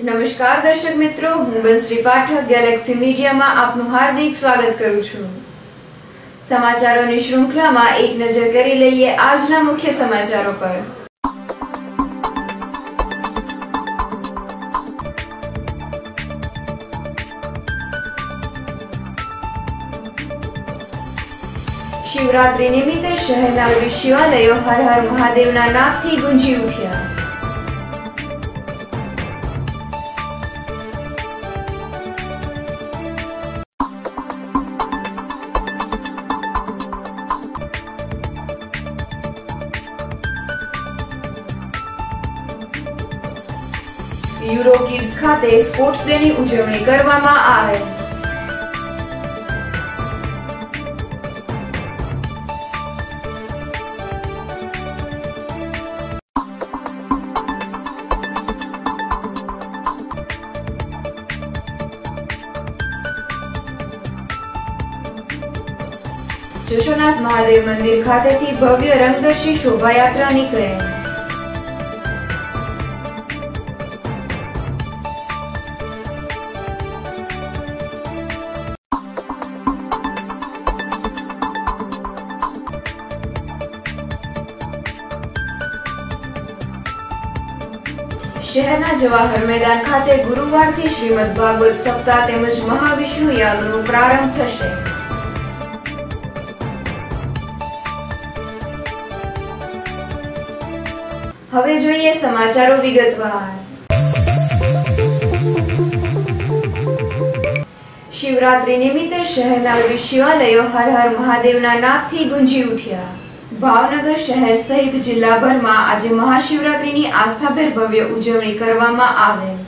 નમસ્કાર દર્શક મિત્રો, હું બંશ્રી પાઠક ગેલેક્સી મીડિયામાં આપનું હાર્દિક સ્વાગત કરું છું। સમાચારોની શૃંખલામાં એક નજર કરી લઈએ આજના મુખ્ય સમાચારો પર। શિવરાત્રી નિમિત્તે શહેરના વિવિધ શિવાલયો હર હર મહાદેવના નાદથી ગુંજી ઉઠ્યા। યુરો કિડ્સ ખાતે સ્પોર્ટ્સ ડે ની ઉજવણી કરવામાં આવે। જશોનાથ મહાદેવ મંદિર ખાતેથી ભવ્ય રંગદર્શી શોભાયાત્રા નીકળે। શહેરના જવાહર મેદાન ખાતે ગુરુવારથી શ્રીમદ ભાગવત સપ્તાહ તેમજ મહાવિષ્ણુ યાગનો પ્રારંભ થશે। હવે જોઈએ સમાચારો વિગતવાર। શિવરાત્રી નિમિત્તે શહેરના વિવિધ શિવાલયો હર હર મહાદેવના નાદથી ગુંજી ઉઠ્યા। ભાવનગર શહેર સહિત જિલ્લાભરમાં આજે મહાશિવરાત્રીની આસ્થાભેર ભવ્ય ઉજવણી કરવામાં આવેલ।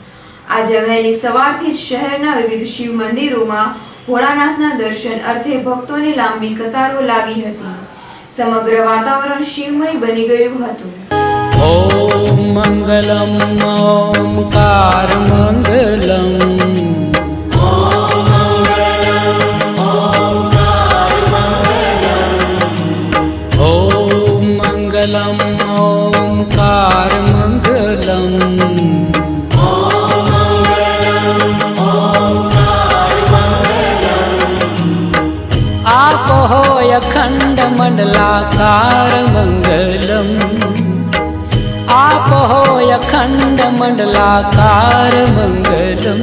આજે વહેલી સવારથી જ શહેરના વિવિધ શિવ મંદિરોમાં ભોળાનાથના દર્શન અર્થે ભક્તોની લાંબી કતારો લાગી હતી। સમગ્ર વાતાવરણ શિવમય બની ગયું હતું। ઓમ મંગલમ ઓમકાર મંગલમ मंगलम ओंकार मंगलम आप होय अखंड मंडलाकार मंगलम आप होय अखंड मंडलाकार मंगलम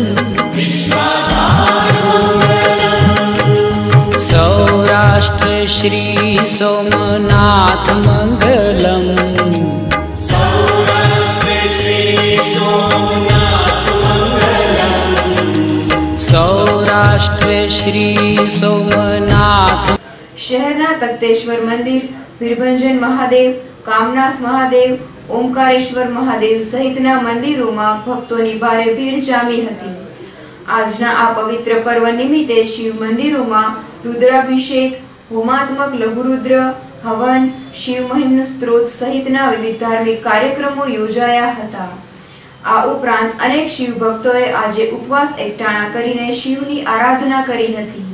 सौराष्ट्र श्री सोमनाथ मंगलम सौराष्ट्र श्री सोमनाथ मंगलम सौराष्ट्र श्री सोमनाथ। શહેરના તખ્તેશ્વર મંદિર, ભીડભંજન મહાદેવ, કામનાથ મહાદેવ, ઓમકારેશ્વર મહાદેવ સહિતના મંદિરોમાં ભક્તોની ભારે ભીડ જામી હતી। આજના આ પવિત્ર પર્વ નિમિત્તે શિવ મંદિરોમાં રુદ્રાભિષેક, હોમાત્મક લઘુરુદ્ર, હવન, શિવ મહિમ્ન સ્ત્રોત સહિતના વિવિધ ધાર્મિક કાર્યક્રમો યોજાયા હતા। આ ઉપરાંત અનેક શિવ ભક્તોએ આજે ઉપવાસ એકટાણા કરીને શિવની આરાધના કરી હતી।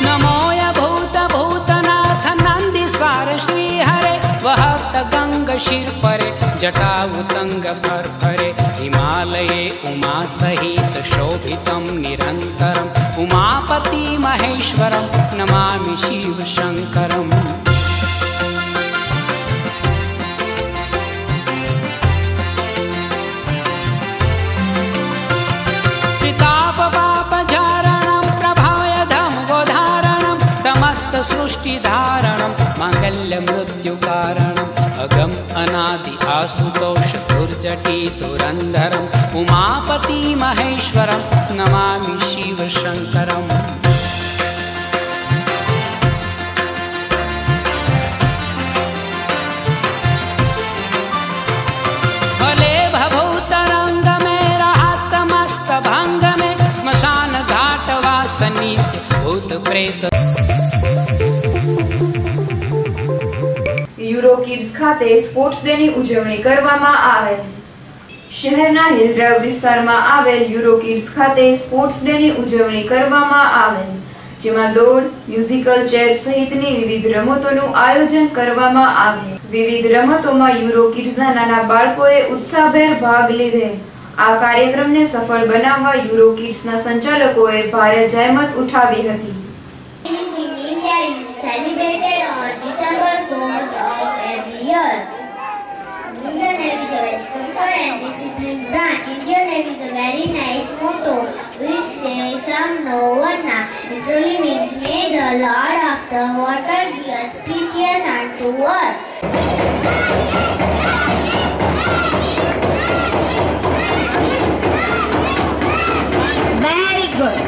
નમોય ભૂત ભૂતનાથ નંદીશ્વર શ્રી હરે વહત ગંગ શિર પરે જટા ઉતંગ પર પરે हिमालये उमा सहित शोभितं निरन्तरम् उमापति महेश्वरं नमामि शिव शंकरम्। पितापपापजारणं प्रभवयधं गोधारणं समस्त सृष्टिधारणं माङ्गल्यमृत्युकारणम् अगम अनादि आसुतोष दुर्जटी धुरंधरम उमापति महेश्वरम नमामि शिव शंकरम। भले भभूतरंग में रहत मस्त भंग में स्मशान घाट वासनी भूत प्रेत। યુરો કિડ્સ ખાતે સ્પોર્ટ્સ ડે ની ઉજવણી કરવામાં આવેલ। શહેરના હિલ ડ્રાઈવ વિસ્તારમાં આવેલ યુરો કિડ્સ ખાતે સ્પોર્ટ્સ ડે ની ઉજવણી કરવામાં આવેલ, જેમાં દોડ, મ્યુઝિકલ ચેર સહિતની વિવિધ રમતોનું આયોજન કરવામાં આવેલ। વિવિધ રમતોમાં યુરો કિડ્સના નાના બાળકોએ ઉત્સાહભેર ભાગ લીધેલ આ કાર્યક્રમને સફળ બનાવવા યુરો કિડ્સના સંચાલકોએ ભારે જહેમત ઉઠાવી હતી. India is celebrated on December 4th of every year. Indian Navy is a very simple and disciplined branch. Indian Navy is a very nice motto. We say some no varna. It really means may the Lord of the water be auspicious unto us. Very good.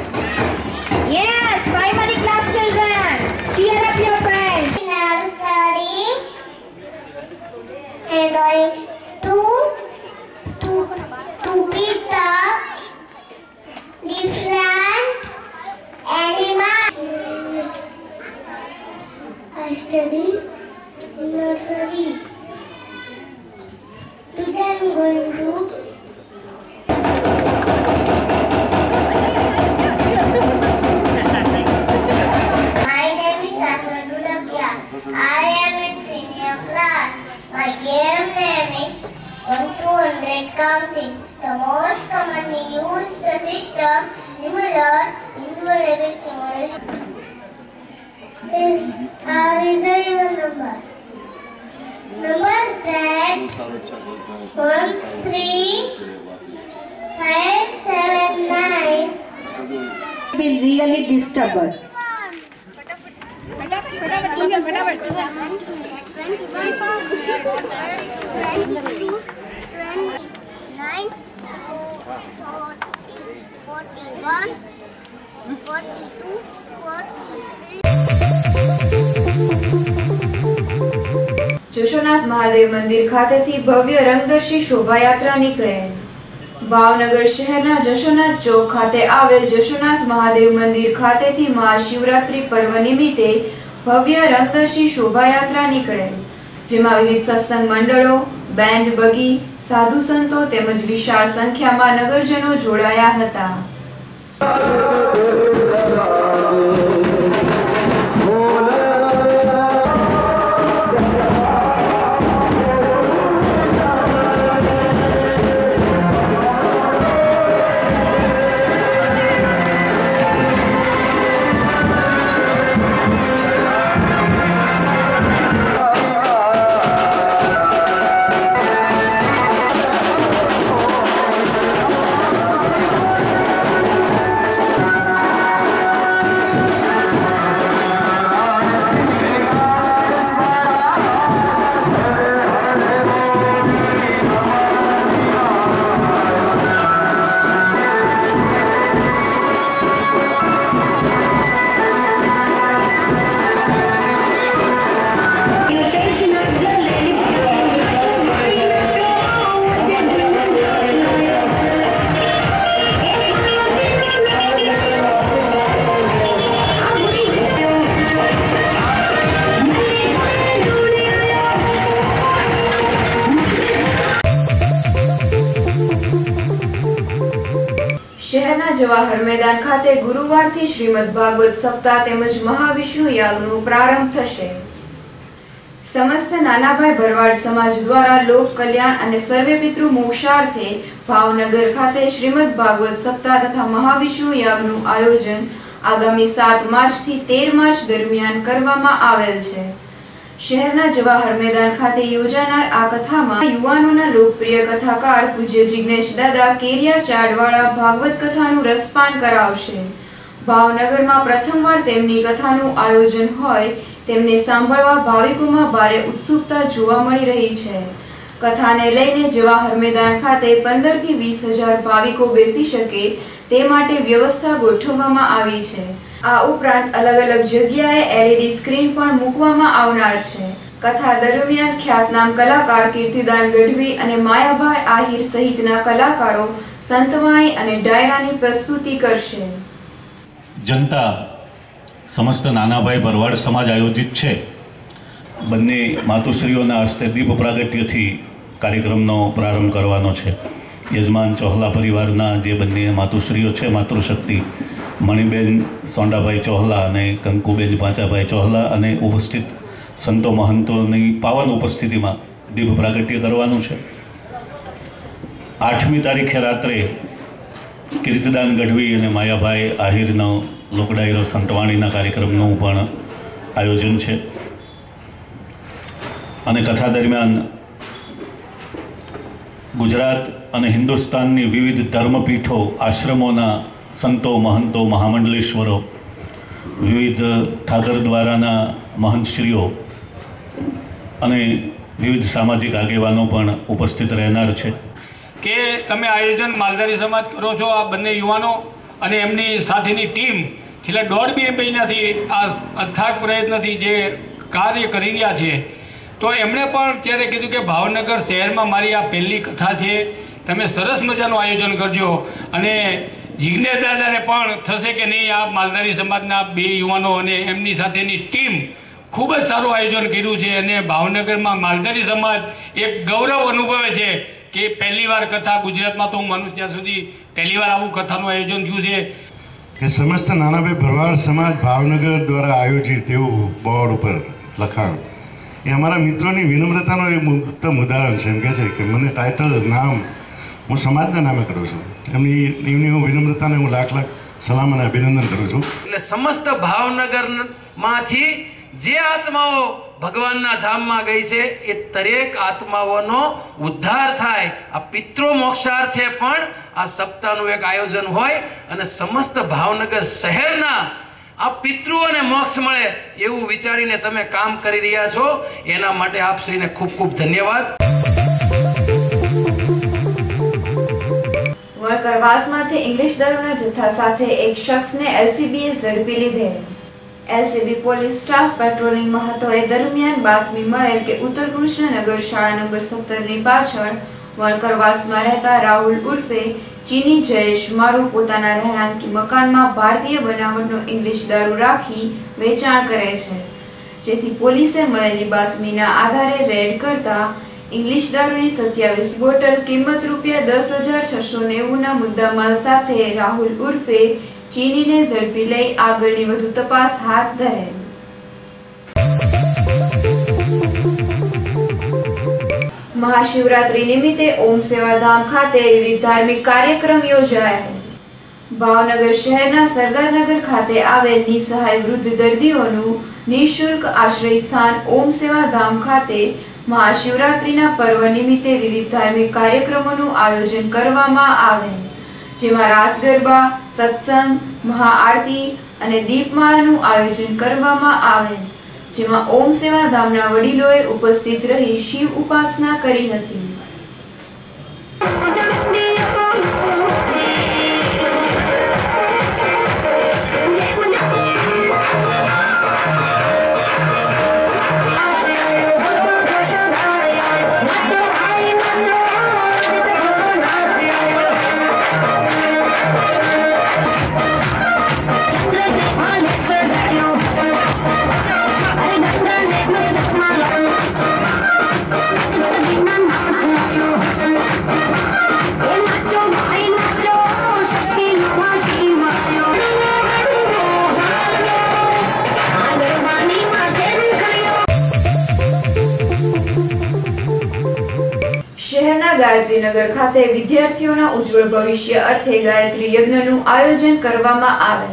Yes, primary class children, cheer up your friends. Nursery and I to pick up different animals. I study in nursery. Today I'm going to I am in senior class. My game name is 1-200 counting. The most commonly used system similar innumerable numeration are even numbers. Numbers that 1, 3, 5, 7, 9 will really disturb. 42, 43. Jashonath Mahadev મંદિર ખાતેથી ભવ્ય રંગદર્શી શોભાયાત્રા નીકળે. ભાવનગર શહેરના જશોનાથ ચોક ખાતે આવેલ જશોનાથ મહાદેવ મંદિર ખાતેથી મહાશિવરાત્રી પર્વ નિમિત્તે ભવ્ય રંગદર્શી શોભાયાત્રા નીકળે, જેમાં વિવિધ સત્સંગ મંડળો, બેન્ડ બગી, સાધુ સંતો તેમજ વિશાળ સંખ્યામાં નગરજનો જોડાયા હતા. શહેરના જવાહર મેદાન ખાતે ગુરુવારથી શ્રીમદ ભાગવત સપ્તાહ તેમજ મહાવિષ્ણુ યાગનો પ્રારંભ થશે. સમસ્ત નાનાભાઈ ભરવાડ સમાજ દ્વારા લોક કલ્યાણ અને સર્વે પિતૃ મોક્ષાર્થે ભાવનગર ખાતે શ્રીમદ ભાગવત સપ્તાહ તથા મહાવિષ્ણુ યાગનું આયોજન આગામી 7 માર્ચથી 13 માર્ચ દરમિયાન કરવામાં આવેલ છે. શહેરના જવાહર મેદાન ખાતે યોજાનાર આ કથામાં યુવાનોના લોકપ્રિય કથાકાર પૂજ્ય જિગ્નેશ દાદા કેરિયા ચાડવાળા ભાગવત કથાનું રસપાન કરાવશે. ભાવનગરમાં પ્રથમવાર તેમની કથાનું આયોજન હોય તેમને સાંભળવા ભાવિકોમાં ભારે ઉત્સુકતા જોવા મળી રહી છે. કથાને લઈને જવાહર મેદાન ખાતે 15 થી 20,000 ભાવિકો બેસી શકે તે માટે વ્યવસ્થા ગોઠવવામાં આવી છે. આ ઉપરાંત અલગ અલગ જગ્યાએ LED સ્ક્રીન પણ મૂકવામાં આવનાર છે. કથા દરમિયાન ખ્યાતનામ કલાકાર કીર્તિદાન ગઢવી અને માયાભાઈ આહિર સહિતના કલાકારો સંતવાણી અને ડાયરાની પ્રસ્તુતિ કરશે. જનતા સમસ્ત નાનાભાઈ ભરવાડ સમાજ આયોજિત છે. બંને માતુશ્રીઓના હસ્તે દીપ પ્રાગટ્યથી કાર્યક્રમનો પ્રારંભ કરવાનો છે. યજમાન ચોહલા પરિવારના જે બંને માતુશ્રીઓ છે, માતૃશક્તિ મણિબેન સોંડાભાઈ ચોહલા અને કંકુબેન પાંચાભાઈ ચોહલા અને ઉપસ્થિત સંતો મહંતોની પાવન ઉપસ્થિતિમાં દીપ પ્રાગટ્ય કરવાનું છે. 8મી તારીખે રાત્રે કીર્તિદાન ગઢવી અને માયાભાઈ આહિરનો લોકડાયરો સંતવાણીના કાર્યક્રમનું પણ આયોજન છે અને કથા દરમિયાન ગુજરાત અને હિન્દુસ્તાનની વિવિધ ધર્મપીઠો આશ્રમોના સંતો મહંતો મહામંડલેશ્વરો વિવિધ ઠાકર દ્વારાના મહંતશ્રીઓ અને વિવિધ સામાજિક આગેવાનો પણ ઉપસ્થિત રહેનાર છે કે તમે આયોજન માલધારી સમાજ કરો છો, આ બંને યુવાનો અને એમની સાથેની ટીમ છેલ્લા 1.5 મહિનાથી આ અથાગ પ્રયત્નથી જે કાર્ય કરી રહ્યા છે, તો એમણે પણ ત્યારે કીધું કે ભાવનગર શહેરમાં મારી આ પહેલી કથા છે, તમે સરસ મજાનું આયોજન કરજો. અને જિજ્ઞેશ દાદાને પણ થશે કે નહીં, આ માલધારી સમાજના 2 યુવાનો અને એમની સાથેની ટીમ ખૂબ જ સારું આયોજન કર્યું છે અને ભાવનગરમાં માલધારી સમાજ એક ગૌરવ અનુભવે છે કે પહેલીવાર કથા ગુજરાતમાં, તો હું માનું ત્યાં સુધી પહેલીવાર આવું કથાનું આયોજન થયું છે કે સમસ્ત નાનાભાઈ ભરવાડ સમાજ ભાવનગર દ્વારા આયોજિત એવું બોર્ડ ઉપર લખાણ એ અમારા મિત્રોની વિનમ્રતાનું એક ઉત્તમ ઉદાહરણ છે. એમ કહે છે કે મને ટાઇટલ નામ હું સમાજના નામે કરું છું, એમની હું વિનમ્રતાને હું લાખ સલામ અને અભિનંદન કરું છું. એટલે સમસ્ત ભાવનગરમાંથી જે આત્માઓ ભગવાનના ધામમાં ગઈ છે એ દરેક આત્માઓનો ઉદ્ધાર થાય. આ પિતૃ મોક્ષાર્થે પણ આ સપ્તાહનું એક આયોજન હોય અને સમસ્ત ભાવનગર શહેરના આ પિતૃઓને મોક્ષ મળે એવું વિચારીને તમે કામ કરી રહ્યા છો, એના માટે આપ શ્રીને ખૂબ ખૂબ ધન્યવાદ. વણકરવાસમાંથી ઇંગ્લિશ દારૂના જથ્થા સાથે એક શખ્સને એલસીબીએ ઝડપી લીધેલ. એલસીબી પોલીસ સ્ટાફ પેટ્રોલિંગમાં હતો એ દરમિયાન બાતમી મળેલ કે ઉત્તર કૃષ્ણનગર શાળા નંબર 17ની પાછળ વણકરવાસમાં રહેતા રાહુલ ઉર્ફે ચીની જયેશ મારુ પોતાના રહેણાંકી મકાનમાં ભારતીય બનાવટનો ઇંગ્લિશ દારૂ રાખી વેચાણ કરે છે, જેથી પોલીસે મળેલી બાતમીના આધારે રેડ કરતા ઇંગ્લિશ દારૂની 27 બોટલ કિંમત ₹10,690ના મુદ્દામાલ સાથે રાહુલ ઉર્ફે ચીનીને ઝડપી લઈ આગળની વધુ તપાસ હાથ ધરેલ. મહાશિવરાત્રી નિમિત્તે ઓમ સેવાધામ ખાતે વિવિધ ધાર્મિક કાર્યક્રમ યોજાયા. ભાવનગર શહેરના સરદારનગર ખાતે આવેલ નિસહાય વૃદ્ધ દર્દીઓનું નિઃશુલ્ક આશ્રય સ્થાન ઓમ સેવાધામ ખાતે મહાશિવરાત્રીના પર્વ નિમિત્તે વિવિધ ધાર્મિક કાર્યક્રમોનું આયોજન કરવામાં આવેલ, જેમાં રાસ ગરબા, સત્સંગ, મહાઆરતી અને દીપમાળાનું આયોજન કરવામાં આવેલ, જેમાં ઓમ સેવાધામના વડીલોએ ઉપસ્થિત રહી શિવ ઉપાસના કરી હતી. ગાયત્રીનગર ખાતે વિદ્યાર્થીઓના ઉજ્જવળ ભવિષ્ય અર્થે ગાયત્રી યજ્ઞનું આયોજન કરવામાં આવેલ.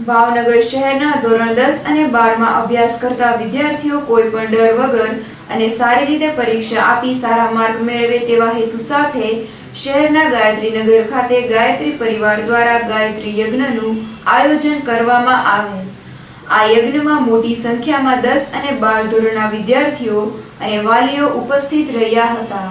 ભાવનગર શહેરના ધોરણ 10 અને 12માં અભ્યાસ કરતા વિદ્યાર્થીઓ કોઈ પણ ડર વગર અને સારી રીતે પરીક્ષા આપી સારા માર્ક મેળવે તેવા હેતુ સાથે શહેરના ગાયત્રીનગર ખાતે ગાયત્રી પરિવાર દ્વારા ગાયત્રી યજ્ઞનું આયોજન કરવામાં આવેલ. આ યજ્ઞમાં મોટી સંખ્યામાં 10 અને 12 ધોરણના વિદ્યાર્થીઓ અને વાલીઓ ઉપસ્થિત રહ્યા હતા.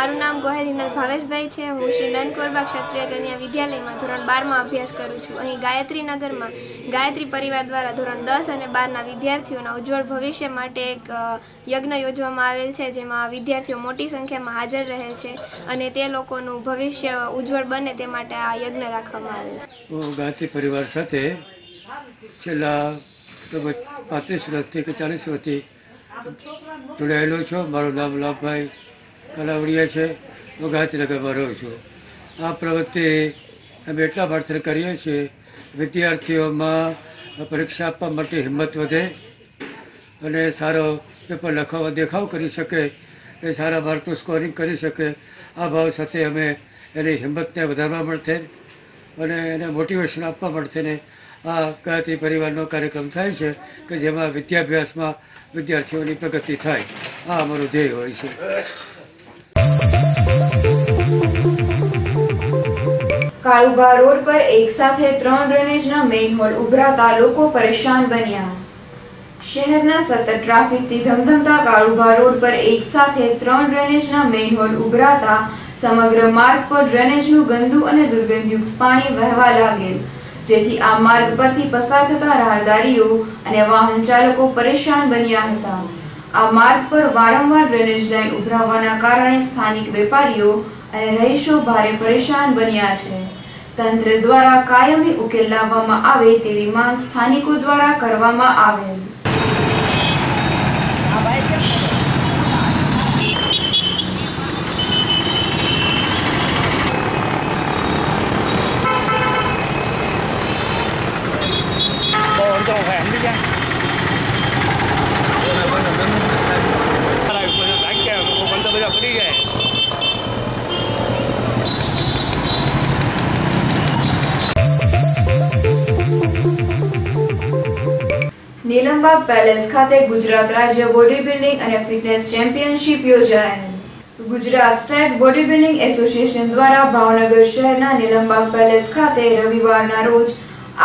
મારું નામ ગોહેલ હિનલ ભાવેશભાઈ છે. હું શ્રી નંદકોરબા ક્ષત્રિય કન્યા વિદ્યાલયમાં ધોરણ 12માં અભ્યાસ કરું છું. અહીં ગાયત્રી નગરમાં ગાયત્રી પરિવાર દ્વારા ધોરણ 10 અને 12ના વિદ્યાર્થીઓના ઉજ્જવળ ભવિષ્ય માટે એક યજ્ઞ યોજવામાં આવેલ છે, જેમાં વિદ્યાર્થીઓ મોટી સંખ્યામાં હાજર રહે છે અને તે લોકોનું ભવિષ્ય ઉજ્જવળ બને તે માટે આ યજ્ઞ રાખવામાં આવેલ છે. હું ગાયત્રી પરિવાર સાથે છેલ્લા લગભગ 35 વર્ષથી કે 40 વર્ષથી જોડાયેલો છું. મારું નામ લાભભાઈ કલાવડિયા છે. હું ગાયત્રીનગરમાં રહું છું. આ પ્રવૃત્તિ અમે એટલા માટે કરીએ છીએ, વિદ્યાર્થીઓમાં પરીક્ષા આપવા માટે હિંમત વધે અને સારો પેપર લખવા દેખાવ કરી શકે, એ સારા માર્કનું સ્કોરિંગ કરી શકે. આ ભાવ સાથે અમે એની હિંમતને વધારવા માટે અને એને મોટિવેશન આપવા માટે ને આ ગાયત્રી પરિવારનો કાર્યક્રમ થાય છે કે જેમાં વિદ્યાભ્યાસમાં વિદ્યાર્થીઓની પ્રગતિ થાય. આ અમારું ધ્યેય હોય છે. કાળુભા રોડ પર એક સાથે 3 ડ્રેનેજના મેઇનહોલ ઉભરાતા લોકો પરેશાન બન્યા. શહેરના સતત ટ્રાફિકથી ધમધમતા કાળુભા રોડ પર એક સાથે 3 ડ્રેનેજના મેઇનહોલ ઉભરાતા સમગ્ર માર્ગ પર ડ્રેનેજનું ગંદુ અને દુર્ગંધયુક્ત પાણી વહેવા લાગેલ, જેથી આ માર્ગ પરથી પસાર થતા રાહદારીઓ અને વાહન ચાલકો પરેશાન બન્યા હતા. આ માર્ગ પર વારંવાર ડ્રેનેજ લાઇન ઉભરાવવાના કારણે સ્થાનિક વેપારીઓ અને રહીશો ભારે પરેશાન બન્યા છે. તંત્ર દ્વારા કાયમી ઉકેલ લાવવામાં આવે તેવી માંગ સ્થાનિકો દ્વારા કરવામાં આવેલ. નીલમબાગ પેલેસ ખાતે ગુજરાત રાજ્ય બોડી બિલ્ડિંગ અને ફિટનેસ ચેમ્પિયનશિપ યોજાયેલ. Gujarat state body building association દ્વારા ભાવનગર શહેરના નીલમબાગ પેલેસ ખાતે રવિવારના રોજ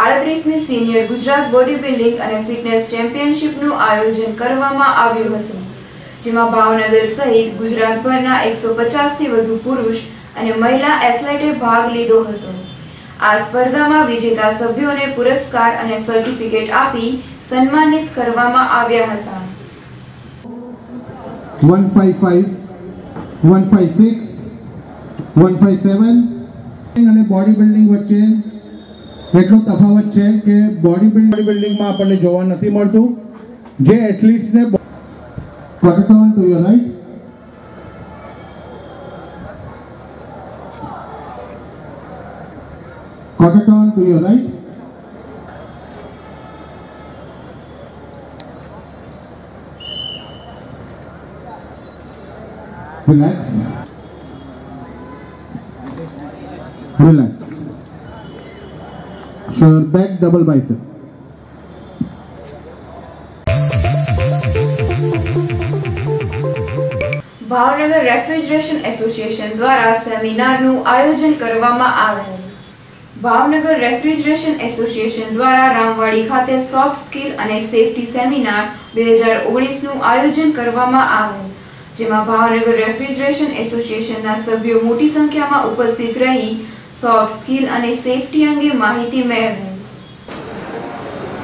38મી સિનિયર ગુજરાત બોડી બિલ્ડિંગ અને ફિટનેસ ચેમ્પિયનશિપનું આયોજન કરવામાં આવ્યું હતું, જેમાં ભાવનગર સહિત ગુજરાતભરના 150થી વધુ પુરુષ અને મહિલા એથ્લેટે ભાગ લીધો હતો. આ સ્પર્ધામાં વિજેતા સભ્યોને પુરસ્કાર અને સર્ટિફિકેટ આપી સન્માનિત કરવામાં આવ્યા હતા. 155, 156, 157 અને બોડી બિલ્ડિંગ વચ્ચે એટલો તફાવત છે કે બોડી બિલ્ડિંગમાં આપણને જોવા નથી મળતું. જે એથ્લીટ્સને quarter turn to your right, quarter turn to your right, relax, relax, show your back double bicep. Bhavnagar refrigeration association દ્વારા સેમિનારનું આયોજન કરવામાં આવેલ. ભાવનગર રેફ્રિજરેશન એસોસિએશન દ્વારા રામવાડી ખાતે સોફ્ટ સ્કિલ અને સેફટી સેમિનાર 2019નું આયોજન કરવામાં આવેલ, જેમાં ભાવનગર રેફ્રિજરેશન એસોસિએશનના સભ્યો મોટી સંખ્યામાં ઉપસ્થિત રહી સોફ્ટ સ્કિલ અને સેફટી અંગે માહિતી મેળવેલ.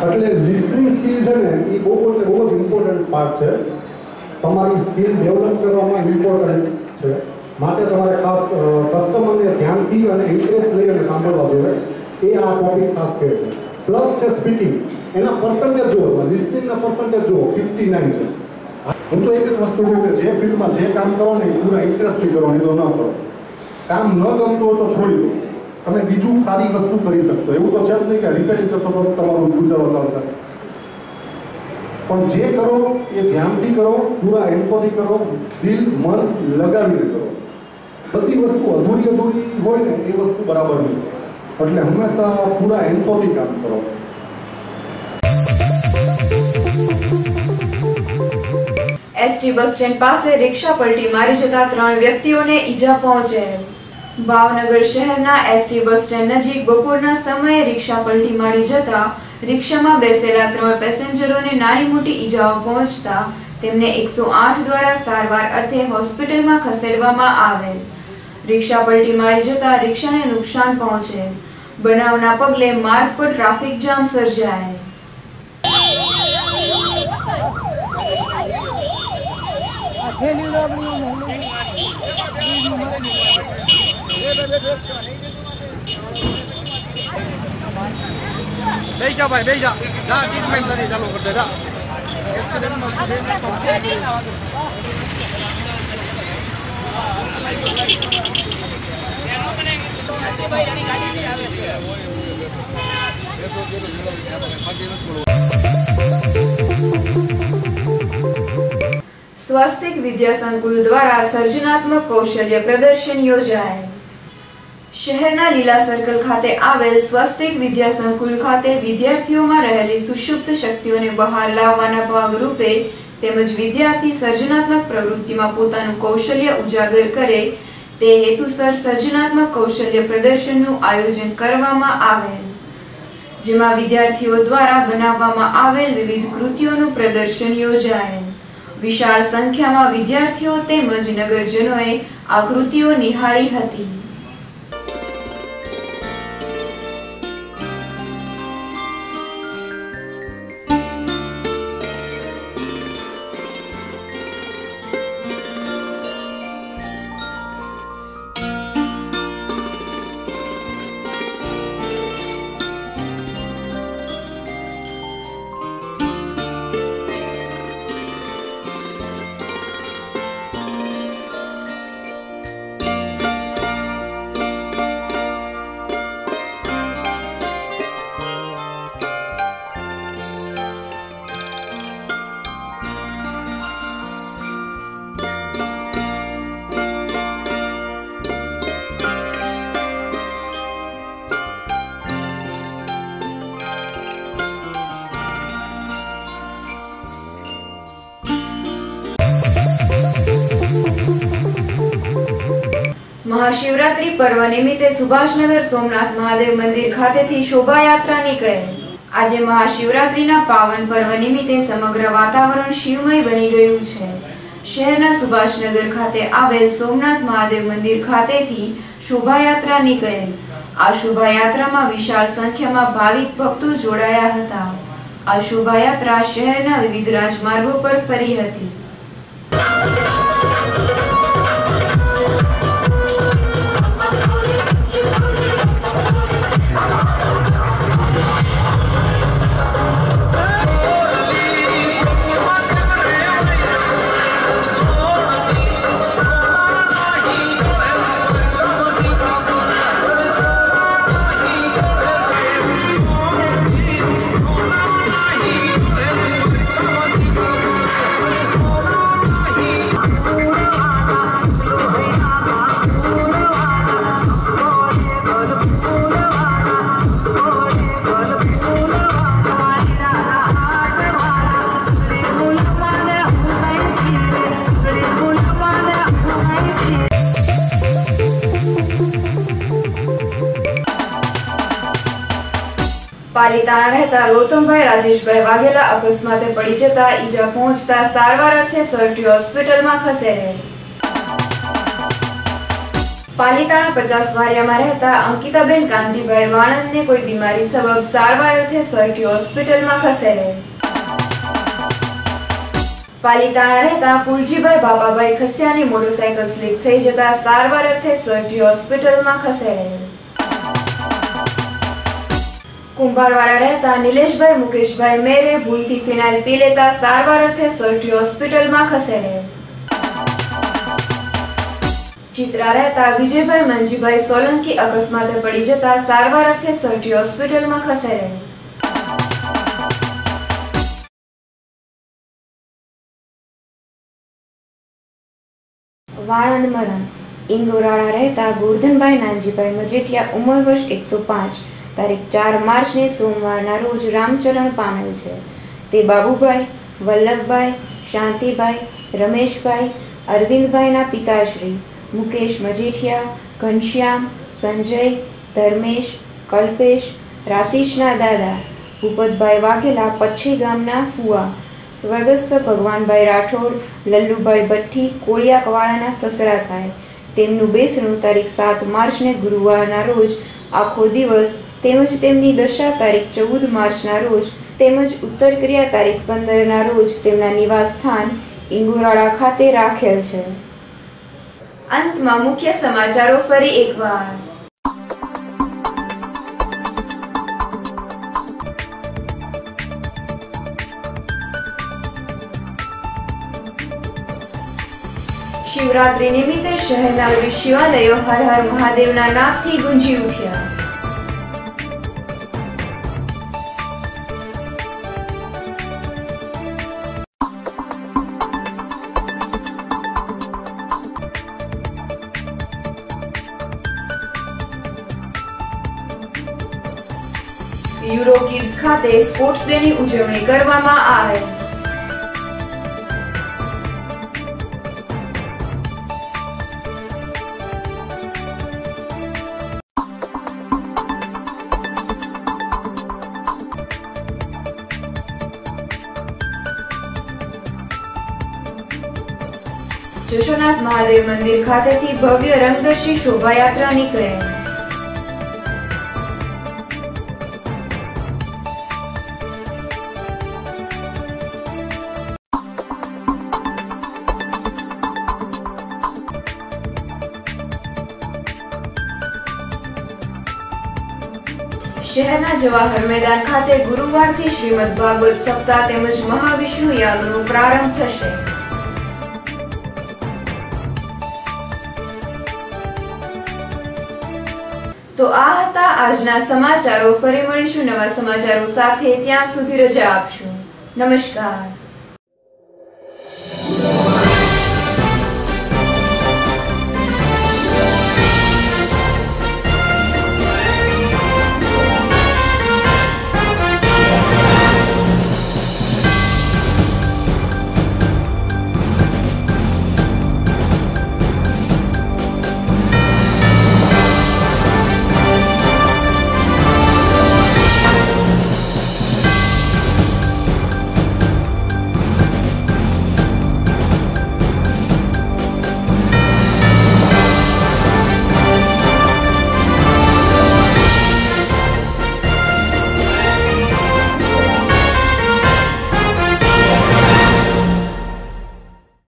એટલે લિસનિંગ સ્કિલ છે ને એ બહુ જ ઇમ્પોર્ટન્ટ પાર્ટ છે. તમારી સ્કિલ ડેવલપ કરવામાં ઇમ્પોર્ટન્ટ છે, માટે તમારે ખાસ કસ્ટમરને ધ્યાનથી અને ઇન્ટરેસ્ટ લઈ અને સાંભળવા જોઈએ. એ આ ટોપિક ખાસ કહે છે. પ્લસ છે સ્પીકિંગ, એના પર્સન્ટેજ જુઓ, લિસનિંગના પર્સન્ટેજ જુઓ 59 છે. હું તો એક જ વસ્તુ કહું કે જે ફિલ્ડમાં જે કામ કરો ને એ પૂરા ઇન્ટરેસ્ટથી કરો, નહીં તો ન કરો. કામ ન ગમતું હોય તો છોડી દો, તમે બીજું સારી વસ્તુ કરી શકશો. એવું તો છે જ નહીં કે રિપેરિંગ કરશો તો તમારું ગુજારો ચાલશે. પણ જે કરો એ ધ્યાનથી કરો, પૂરા એન્કોથી કરો, દિલ મન લગાવીને કરો. બધી વસ્તુ અધૂરી હોય ને એ વસ્તુ બરાબર નહીં. એટલે હંમેશા પૂરા એન્કોથી કામ કરો. એસટી બસ સ્ટેન્ડ પાસે રિક્ષા પલટી મારી જતા 3 વ્યક્તિઓને ઈજા પહોંચેલ. ભાવનગર શહેરના એસટી બસ સ્ટેન્ડ નજીક બપોરના સમયે રિક્ષા પલટી મારી જતા રિક્ષામાં બેસેલા 3 પેસેન્જરોને નાની મોટી ઈજાઓ પહોંચતા તેમને 108 દ્વારા સારવાર અર્થે હોસ્પિટલમાં ખસેડવામાં આવેલ. રિક્ષા પલટી મારી જતા રિક્ષાને નુકસાન પહોંચે. બનાવના પગલે માર્ગ પર ટ્રાફિક જામ સર્જાય. બેજા ભાઈ બેજા જા ટ્રીટમેન્ટ કરી ચાલુ કરી દે જા એક્સિડન્ટમાં સ્વસ્તિક વિદ્યા સંકુલ દ્વારા સર્જનાત્મક કૌશલ્ય પ્રદર્શન યોજાય. શહેરના લીલા સર્કલ ખાતે આવેલ સ્વસ્તિક વિદ્યા સંકુલ ખાતે વિદ્યાર્થીઓમાં રહેલી સુષુપ્ત શક્તિઓને બહાર લાવવાના ભાગરૂપે તેમજ વિદ્યાર્થી સર્જનાત્મક પ્રવૃત્તિમાં પોતાનું કૌશલ્ય ઉજાગર કરે તે હેતુસર સર્જનાત્મક કૌશલ્ય પ્રદર્શનનું આયોજન કરવામાં આવેલ, જેમાં વિદ્યાર્થીઓ દ્વારા બનાવવામાં આવેલ વિવિધ કૃતિઓનું પ્રદર્શન યોજાયેલ. વિશાળ સંખ્યામાં વિદ્યાર્થીઓ તેમજ નગરજનોએ આ કૃતિઓ નિહાળી હતી. મહાશિવરાત્રી પર્વ નિમિત્તે સુભાષનગર સોમનાથ મહાદેવ મંદિર ખાતેથી શોભાયાત્રા નીકળે. આજે મહાશિવરાત્રીના પાવન પર્વ નિમિત્તે સમગ્ર વાતાવરણ શિવમય બની ગયું છે. શહેરના સુભાષનગર ખાતે આવેલ સોમનાથ મહાદેવ મંદિર ખાતેથી શોભાયાત્રા નીકળેલ. આ શોભાયાત્રામાં વિશાળ સંખ્યામાં ભાવિક ભક્તો જોડાયા હતા. આ શોભાયાત્રા શહેરના વિવિધ રાજમાર્ગો પર ફરી હતી. પાલિતાણા રહેતા ગૌતમભાઈ રાજેશભાઈ વાઘેલા અકસ્માતે પડી જતા ઈજા પહોંચતા સારવાર અર્થે સરટી હોસ્પિટલમાં ખસેડાયેલ. પાલિતાણા 50 વારિયામાં રહેતા અંકિતાબેન કાંતિભાઈ વાણંદને કોઈ બીમારી સબબ સારવાર અર્થે સરટી હોસ્પિટલમાં ખસેડાયેલ. પાલિતાણા રહેતા કુલજીભાઈ બાબાભાઈ ખસિયાની મોટરસાયકલ સ્લીપ થઈ જતા સારવાર અર્થે સરટી હોસ્પિટલમાં ખસેડાયેલ. કુંભારવાડા રહેતા નિલેશભાઈ મુકેશભાઈ મેરે ભૂલથી ફિનાઇલ પી લેતા સારવાર અર્થે સરટી હોસ્પિટલમાં ખસેડાયેલ. ચિત્રા રહેતા વિજયભાઈ મંજીભાઈ સોલંકી અકસ્માતે પડી જતા સારવાર અર્થે સરટી હોસ્પિટલમાં ખસેડાયેલ. વાણંદ મરણ. ઇંગોરાળા રહેતા ગોરધનભાઈ નાનજીભાઈ મજેઠિયા ઉંમર વર્ષ 105 તારીખ 4 માર્ચને સોમવારના રોજ રામચરણ પામેલ છે. તે બાબુભાઈ, વલ્લભભાઈ, શાંતિભાઈ, રમેશભાઈ, અરવિંદભાઈના પિતાશ્રી મુકેશ મજેઠિયા, ઘનશ્યામ, સંજય, ધર્મેશ, કલ્પેશ, રાતીશના દાદા ભૂપતભાઈ વાઘેલા પચ્છી ગામના ફુવા સ્વર્ગસ્થ ભગવાનભાઈ રાઠોડ, લલ્લુભાઈ ભઠ્ઠી કોળિયાકવાળાના સસરા થાય. તેમનું બેસણું તારીખ 7 માર્ચને ગુરુવારના રોજ આખો દિવસ તેમજ તેમની દશા તારીખ 14 માર્ચના રોજ તેમજ ઉત્તર ક્રિયા તારીખ 15ના રોજ તેમના નિવાસ સ્થાન ઇંગોરાળા ખાતે રાખેલ છે. અંતમાં મુખ્ય સમાચારો ફરી એકવાર. શિવરાત્રી નિમિત્તે શહેરના વિવિધ શિવાલયો હર હર મહાદેવના નાદથી ગુંજી ઉઠ્યા. યુરો કિડ્સ ખાતે સ્પોર્ટ્સ ડેની ઉજવણી કરવામાં આવે. જશોનાથ મહાદેવ મંદિર ખાતેથી ભવ્ય રંગદર્શી શોભાયાત્રા નીકળે. શહેરના જવાહર મેદાન ખાતે ગુરુવારથી શ્રીમદ ભાગવત સપ્તાહ તેમજ મહાવિષ્ણુ યાગનો પ્રારંભ થશે. તો આ હતા આજના સમાચારો. ફરી મળીશું નવા સમાચારો સાથે. ત્યાં સુધી રજા આપશો. નમસ્કાર.